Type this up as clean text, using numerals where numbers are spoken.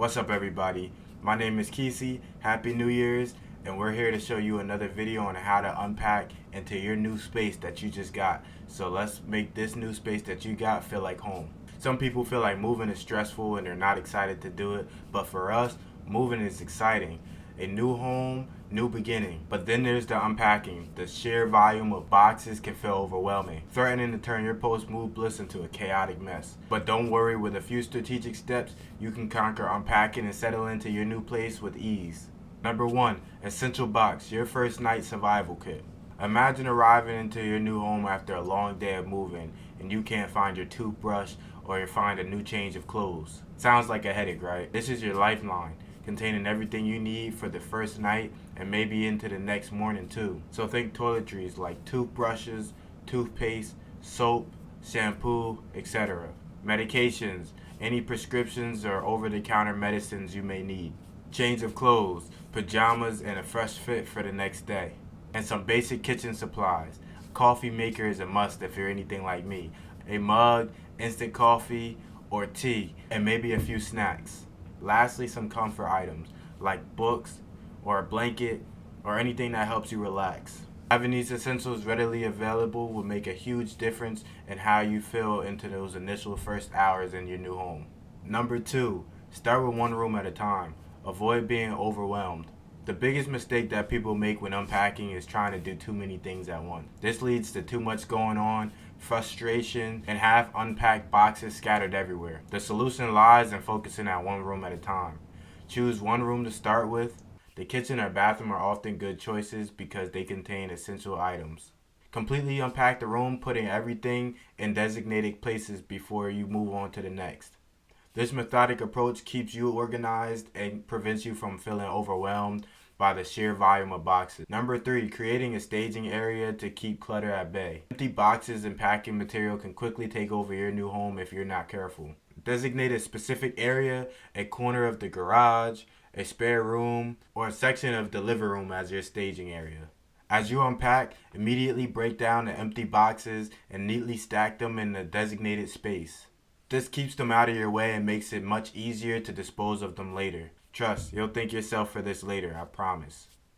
What's up everybody? My name is Kesi, Happy New Year's, and we're here to show you another video on how to unpack into your new space that you just got. So let's make this new space that you got feel like home. Some people feel like moving is stressful and they're not excited to do it, but for us, moving is exciting. A new home, new beginning. But then there's the unpacking. The sheer volume of boxes can feel overwhelming, threatening to turn your post-move bliss into a chaotic mess. But don't worry, with a few strategic steps, you can conquer unpacking and settle into your new place with ease. Number 1, essential box, your first night survival kit. Imagine arriving into your new home after a long day of moving and you can't find your toothbrush or you find a new change of clothes. Sounds like a headache, right? This is your lifeline, containing everything you need for the first night and maybe into the next morning too. So think toiletries like toothbrushes, toothpaste, soap, shampoo, etc. Medications, any prescriptions or over-the-counter medicines you may need. Change of clothes, pajamas, and a fresh fit for the next day. And some basic kitchen supplies. A coffee maker is a must if you're anything like me. A mug, instant coffee, or tea, and maybe a few snacks. Lastly, some comfort items like books or a blanket or anything that helps you relax. Having these essentials readily available will make a huge difference in how you feel into those initial first hours in your new home. Number 2, start with one room at a time. Avoid being overwhelmed. The biggest mistake that people make when unpacking is trying to do too many things at once. This leads to too much going on, frustration, and half unpacked boxes scattered everywhere. The solution lies in focusing at one room at a time. Choose one room to start with. The kitchen or bathroom are often good choices because they contain essential items. Completely unpack the room, putting everything in designated places before you move on to the next. This methodic approach keeps you organized and prevents you from feeling overwhelmed by the sheer volume of boxes. Number 3, creating a staging area to keep clutter at bay. Empty boxes and packing material can quickly take over your new home if you're not careful. Designate a specific area, a corner of the garage, a spare room, or a section of the living room as your staging area. As you unpack, immediately break down the empty boxes and neatly stack them in the designated space. This keeps them out of your way and makes it much easier to dispose of them later. Trust, you'll thank yourself for this later, I promise.